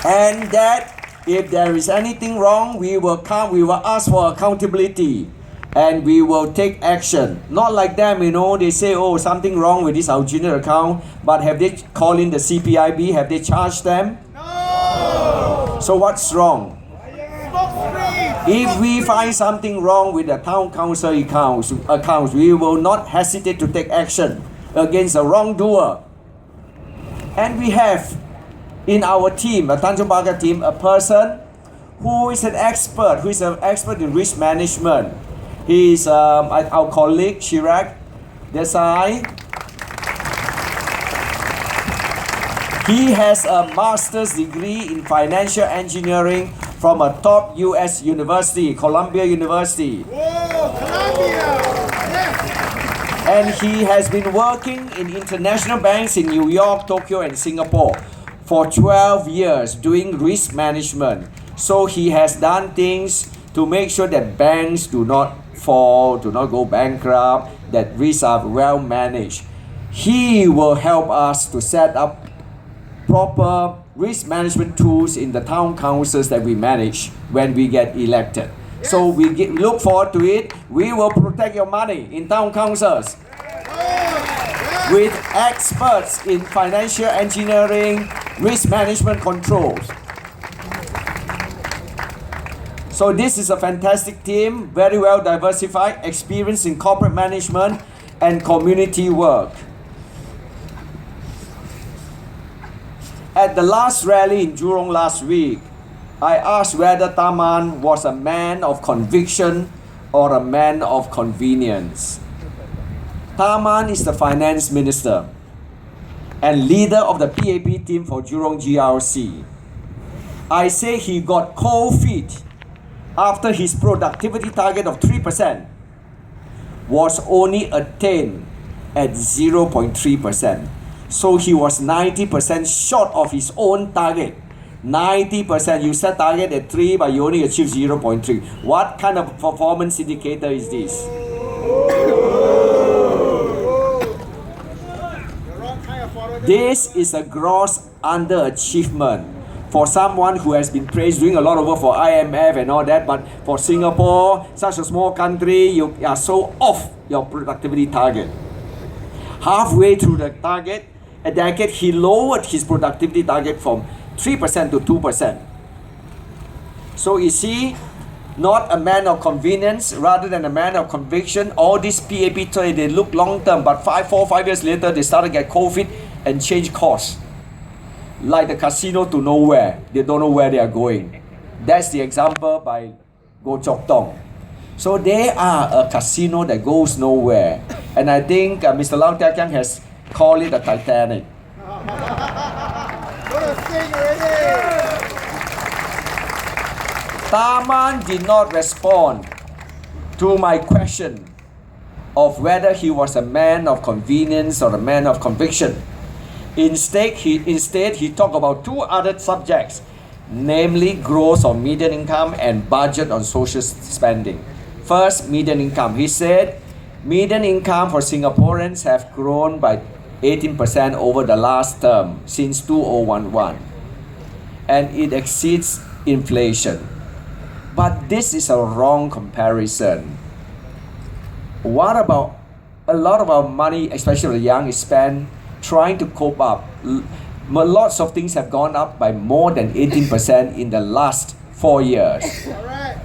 And that if there is anything wrong, we will ask for accountability and we will take action. Not like them, they say, oh, something wrong with this our junior account, but have they called in the CPIB? Have they charged them? No! So what's wrong? If we find something wrong with the town council accounts, we will not hesitate to take action against the wrongdoer. And we have in our team, a Tanjung Pagar team, a person who is an expert in risk management. He is our colleague, Chirag Desai. He has a master's degree in financial engineering from a top US university, Columbia University. Whoa, Columbia! Yes. And he has been working in international banks in New York, Tokyo, and Singapore for 12 years doing risk management. So he has done things to make sure that banks do not fall, do not go bankrupt, that risks are well managed. He will help us to set up proper risk management tools in the town councils that we manage when we get elected. Yes. So we look forward to it. We will protect your money in town councils with experts in financial engineering, risk management controls. So this is a fantastic team, very well diversified, experienced in corporate management and community work. At the last rally in Jurong last week, I asked whether Taman was a man of conviction or a man of convenience. Taman is the finance minister and leader of the PAP team for Jurong GRC. I say he got cold feet after his productivity target of 3% was only attained at 0.3%. So he was 90% short of his own target. 90%. You set target at 3, but you only achieve 0.3. What kind of performance indicator is this? This is a gross underachievement for someone who has been praised, doing a lot of work for IMF and all that, but for Singapore, such a small country, you are so off your productivity target. Halfway through the target, a decade, he lowered his productivity target from 3% to 2%. So is he not a man of convenience rather than a man of conviction? All these PAP trade, they look long term, but 4 or 5 years later, they started to get COVID and change course. Like the casino to nowhere. They don't know where they are going. That's the example by Goh Chok Tong. So they are a casino that goes nowhere. And I think Mr. Lau Tia Kiang has called it a Titanic. Taman did not respond to my question of whether he was a man of convenience or a man of conviction. Instead, he talked about two other subjects, namely growth of median income and budget on social spending. First, median income. He said, median income for Singaporeans have grown by 18% over the last term since 2011, and it exceeds inflation. But this is a wrong comparison. What about a lot of our money, especially the young, is spent trying to cope up? Lots of things have gone up by more than 18% in the last 4 years.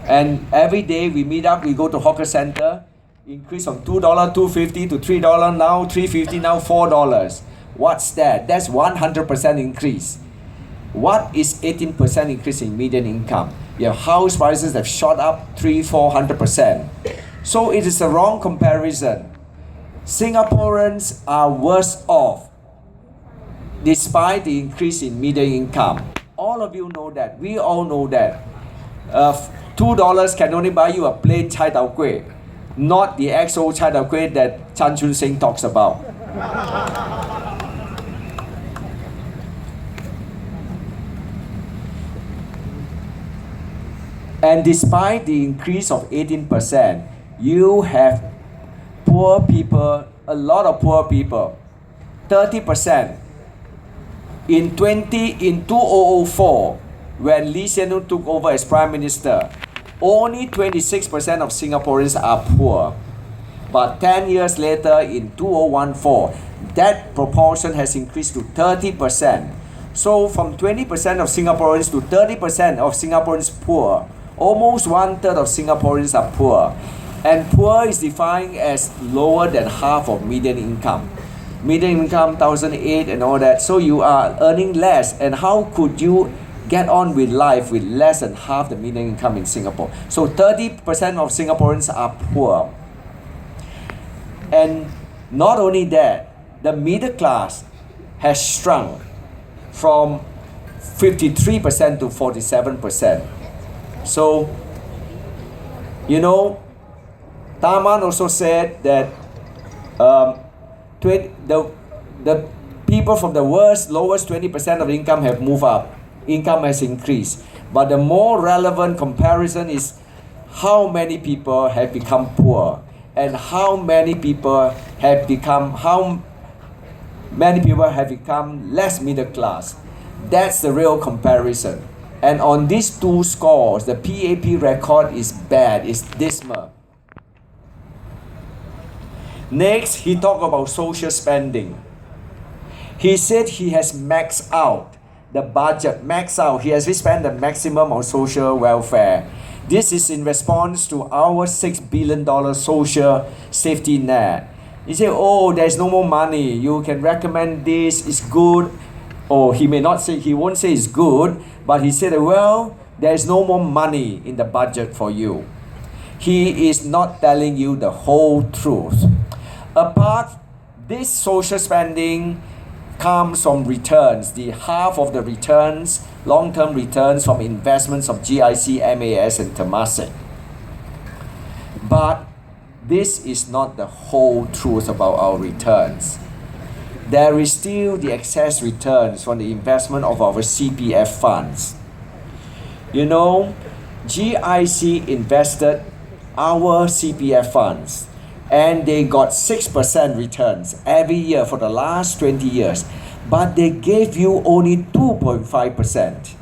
And every day we meet up, we go to hawker center, increase from $2, $2.50 to $3, now $3.50, now $4. What's that? That's 100% increase. What is 18% increase in median income? Your house prices have shot up 300-400%. So it is a wrong comparison. Singaporeans are worse off despite the increase in median income. All of you know that. We all know that. $2 can only buy you a plain chai tau kueh, not the XO chai tau kueh that Chan Chun Sing talks about. And despite the increase of 18%, you have poor people, a lot of poor people, 30%. In 2004, when Lee Hsien Loong took over as Prime Minister, only 26% of Singaporeans are poor. But 10 years later, in 2014, that proportion has increased to 30%. So from 20% of Singaporeans to 30% of Singaporeans poor. Almost 1/3 of Singaporeans are poor. And poor is defined as lower than half of median income. Median income 1,008 and all that. So you are earning less. And how could you get on with life with less than half the median income in Singapore? So 30% of Singaporeans are poor. And not only that, the middle class has shrunk from 53% to 47%. So, you know, Taman also said that the people from the lowest 20% of income have moved up. Income has increased. But the more relevant comparison is how many people have become poor and how many people have become less middle class. That's the real comparison. And on these two scores, the PAP record is bad, it's dismal. Next, he talked about social spending. He said he has maxed out the budget, he has spent the maximum on social welfare. This is in response to our $6 billion social safety net. He said, oh, there's no more money. You can recommend this, it's good. Or he won't say it's good, but he said, well, there's no more money in the budget for you. He is not telling you the whole truth. This social spending comes from returns, the half of the returns, long-term returns from investments of GIC, MAS and Temasek. But this is not the whole truth about our returns. There is still the excess returns from the investment of our CPF funds. You know, GIC invested our CPF funds and they got 6% returns every year for the last 20 years. But they gave you only 2.5%.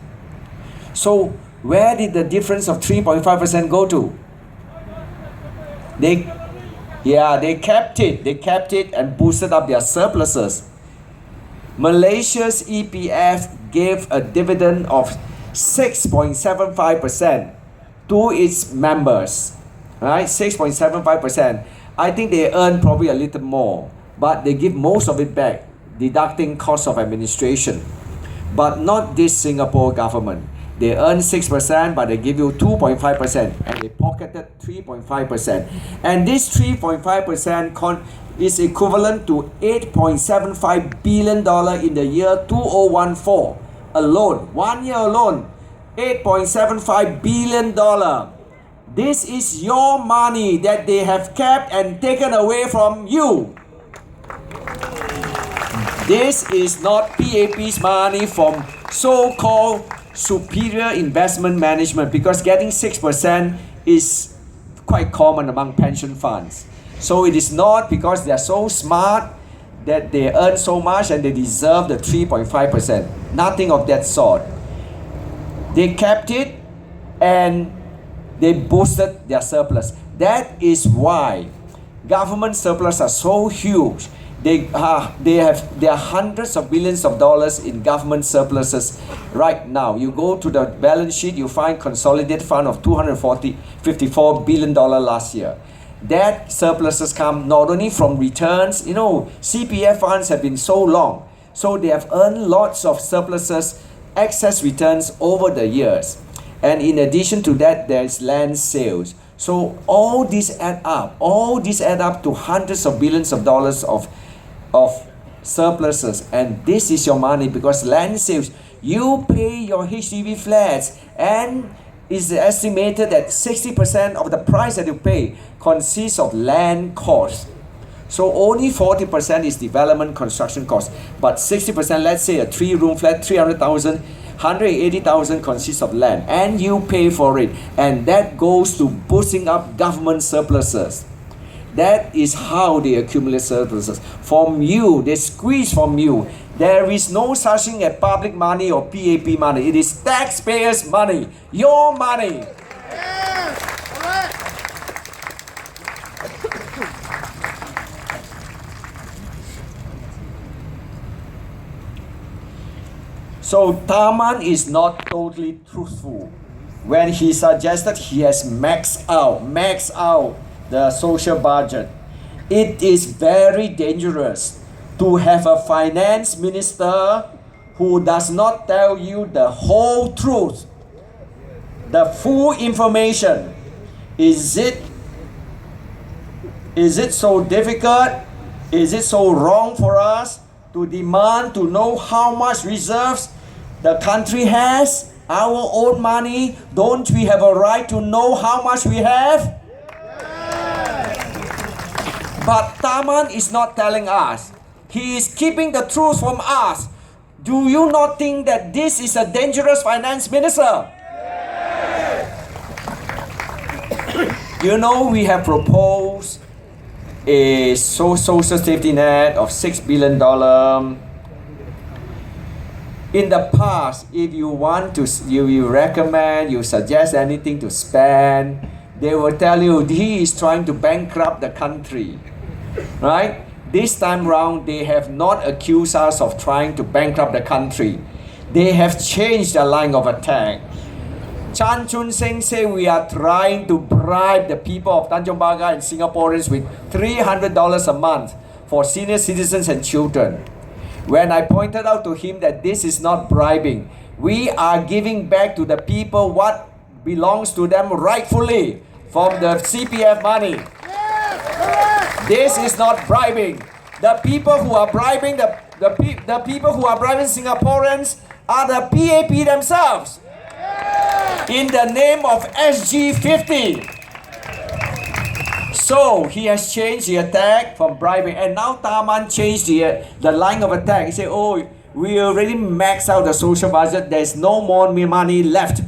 So where did the difference of 3.5% go to? They kept it and boosted up their surpluses. Malaysia's EPF gave a dividend of 6.75% to its members, right? 6.75%. I think they earn probably a little more, but they give most of it back, deducting cost of administration. But not this Singapore government. They earn 6%, but they give you 2.5%, and they pocketed 3.5%. And this 3.5% is equivalent to $8.75 billion in the year 2014 alone. 1 year alone, $8.75 billion. This is your money that they have kept and taken away from you. This is not PAP's money from so-called superior investment management, because getting 6% is quite common among pension funds. So it is not because they are so smart that they earn so much and they deserve the 3.5%. Nothing of that sort. They kept it and they boosted their surplus. That is why government surplus are so huge. There are hundreds of billions of dollars in government surpluses right now. You go to the balance sheet, you find consolidated fund of $254 billion last year. That surpluses come not only from returns, you know, CPF funds have been so long, so they have earned lots of surpluses, excess returns over the years. And in addition to that, there's land sales. So all these add up to hundreds of billions of dollars of surpluses. And this is your money, because land sales, you pay your HDB flats, and it's estimated that 60% of the price that you pay consists of land costs. So only 40% is development construction costs, but 60%, let's say a 3-room flat, 300,000, 180,000 consists of land, and you pay for it, and that goes to boosting up government surpluses. That is how they accumulate surpluses. From you, they squeeze from you There is no such thing as public money or PAP money. It is taxpayers' money, your money. Yes. Correct. So Taman is not totally truthful when he suggested he has maxed out the social budget. It is very dangerous to have a finance minister who does not tell you the whole truth, the full information. Is it so difficult? Is it so wrong for us to demand to know how much reserves the country has? Our own money? Don't we have a right to know how much we have? But Taman is not telling us. He is keeping the truth from us. Do you not think that this is a dangerous finance minister? You know, we have proposed a social safety net of $6 billion. In the past, if you want to, you recommend, you suggest anything to spend, they will tell you he is trying to bankrupt the country, right? This time round, they have not accused us of trying to bankrupt the country. They have changed the line of attack. Chan Chun Sing say we are trying to bribe the people of Tanjong Pagar and Singaporeans with $300 a month for senior citizens and children. When I pointed out to him that this is not bribing, we are giving back to the people what belongs to them rightfully from the CPF money. This is not bribing. The people who are bribing the people who are bribing Singaporeans are the PAP themselves in the name of SG50. So he has changed the attack from bribing, and now Taman changed the line of attack. He said, oh, we already maxed out the social budget. There's no more money left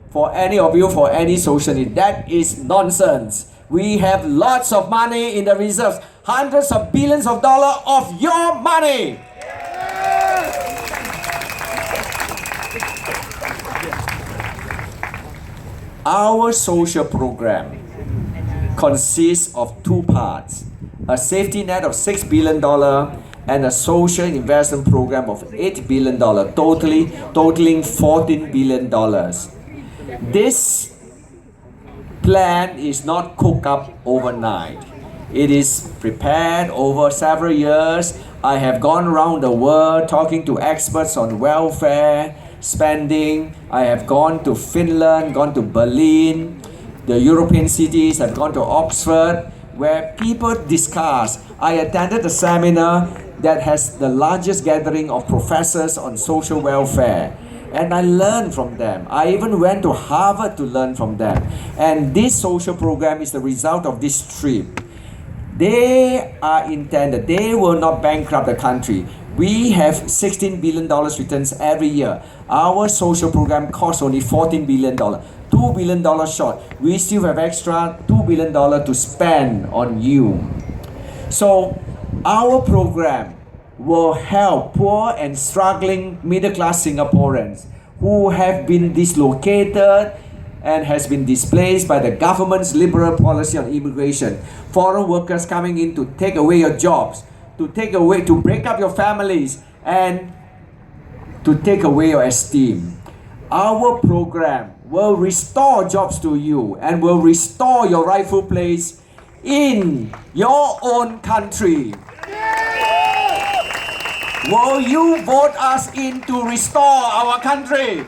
for any of you for any social need. That is nonsense. We have lots of money in the reserves, hundreds of billions of dollars of your money. Our social program consists of two parts: a safety net of $6 billion and a social investment program of $8 billion, totaling $14 billion. This plan is not cooked up overnight. It is prepared over several years. I have gone around the world talking to experts on welfare spending. I have gone to Finland, gone to Berlin, the European cities, I've gone to Oxford, where people discuss. I attended a seminar that has the largest gathering of professors on social welfare, and I learned from them. I even went to Harvard to learn from them. And this social program is the result of this trip. They are intended, they will not bankrupt the country. We have $16 billion returns every year. Our social program costs only $14 billion. $2 billion short. We still have extra $2 billion to spend on you. So our program will help poor and struggling middle-class Singaporeans who have been dislocated and has been displaced by the government's liberal policy on immigration. Foreign workers coming in to take away your jobs, to break up your families, and to take away your esteem. Our program will restore jobs to you and will restore your rightful place in your own country. Will you vote us in to restore our country?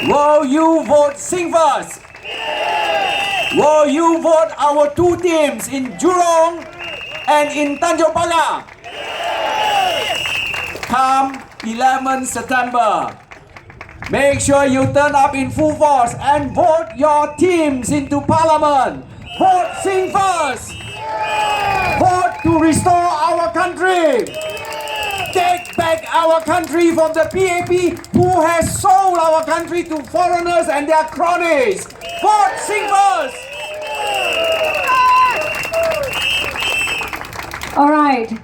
Will you vote SingFirst? Will you vote our two teams in Jurong and in Tanjong Pagar? Come 11 September. Make sure you turn up in full force and vote your teams into Parliament. Vote SingFirst. Vote to restore our country. Take back our country from the PAP who has sold our country to foreigners and their cronies. Vote SingFirst. All right.